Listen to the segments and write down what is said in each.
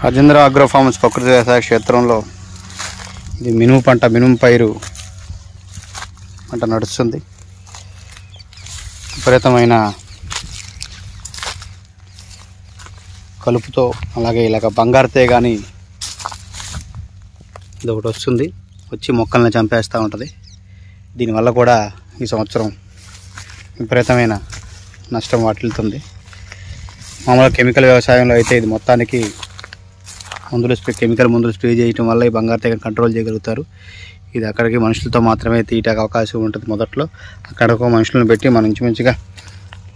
Rajendra agro forms ప్రకృతి వ్యవసాయ క్షేత్రంలో ఇది మినుము పైరు పంట నడుస్తుంది. విపరీతమైన కలుపుతో అలాగే ఇలాగ బంగారుతే కానీ ఇది ఒకటి వస్తుంది, వచ్చి మొక్కల్ని చంపేస్తూ ఉంటుంది. దీనివల్ల కూడా ఈ సంవత్సరం విపరీతమైన నష్టం వాటిల్తుంది. మామూలుగా కెమికల్ వ్యవసాయంలో అయితే ఇది మొత్తానికి కెమికల్ మందులు స్ప్రే చేయడం వల్ల ఈ బంగారు తెగ కంట్రోల్ చేయగలుగుతారు. ఇది అక్కడికి మనుషులతో మాత్రమే తీయటానికి అవకాశం ఉంటుంది. మొదట్లో అక్కడికి మనుషులను పెట్టి మనం ఇంచుమించుగా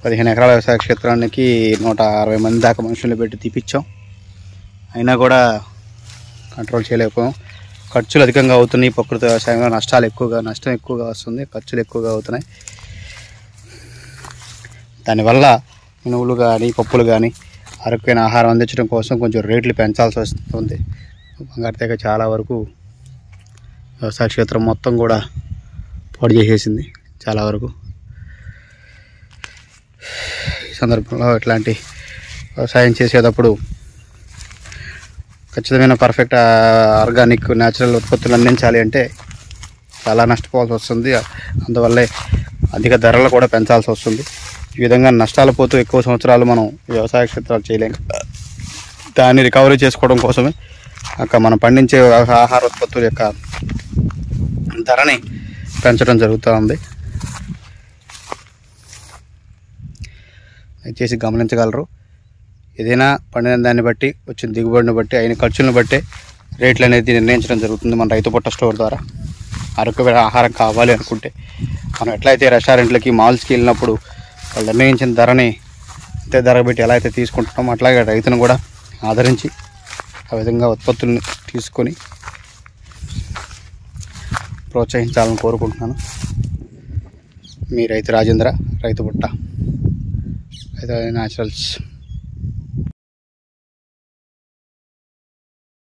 15 ఎకరాల వ్యవసాయ క్షేత్రానికి 160 మంది దాకా మనుషులను పెట్టి తీపిచ్చాం. అయినా కూడా కంట్రోల్ చేయలేకపోయాం. ఖర్చులు అధికంగా అవుతున్నాయి. ప్రకృతి వ్యవసాయంలో నష్టం ఎక్కువగా వస్తుంది, ఖర్చులు ఎక్కువగా అవుతున్నాయి. దానివల్ల మినువులు కానీ పప్పులు కానీ అరకైన ఆహారం అందించడం కోసం కొంచెం రేట్లు పెంచాల్సి వస్తుంది. బంగారు తెగ చాలా వరకు వ్యవసాయ క్షేత్రం మొత్తం కూడా పాడు చేసేసింది చాలా వరకు. ఈ సందర్భంలో ఇట్లాంటి వ్యవసాయం చేసేటప్పుడు ఖచ్చితమైన పర్ఫెక్ట్ ఆర్గానిక్ న్యాచురల్ ఉత్పత్తులు అందించాలి అంటే చాలా నష్టపోవాల్సి వస్తుంది. అందువల్లే అధిక ధరలు కూడా పెంచాల్సి వస్తుంది. ఈ విధంగా నష్టాలు పోతూ ఎక్కువ సంవత్సరాలు మనం వ్యవసాయ క్షేత్రాలు చేయలేం. దాన్ని రికవరీ చేసుకోవడం కోసమే మనం పండించే ఆహార ఉత్పత్తుల యొక్క ధరని పెంచడం జరుగుతూ ఉంది. దయచేసి గమనించగలరు. ఏదైనా పండిన దాన్ని బట్టి వచ్చిన దిగుబడిని బట్టి అయిన ఖర్చులను బట్టే రేట్లు అనేది నిర్ణయించడం జరుగుతుంది మన రైతు పుట్ట స్టోర్ ద్వారా. అరకమైన ఆహారం కావాలి అనుకుంటే మనం ఎట్లయితే రెస్టారెంట్లకి మాల్స్కి వెళ్ళినప్పుడు వాళ్ళు నిర్ణయించిన ధరని అంతే ధర పెట్టి ఎలా అయితే తీసుకుంటున్నామో అట్లాగే రైతును కూడా ఆదరించి ఆ విధంగా ఉత్పత్తులను తీసుకొని ప్రోత్సహించాలని కోరుకుంటున్నాను. మీ రైతు రాజేంద్ర, రైతు పుట్ట, రైతు న్యాచురల్స్.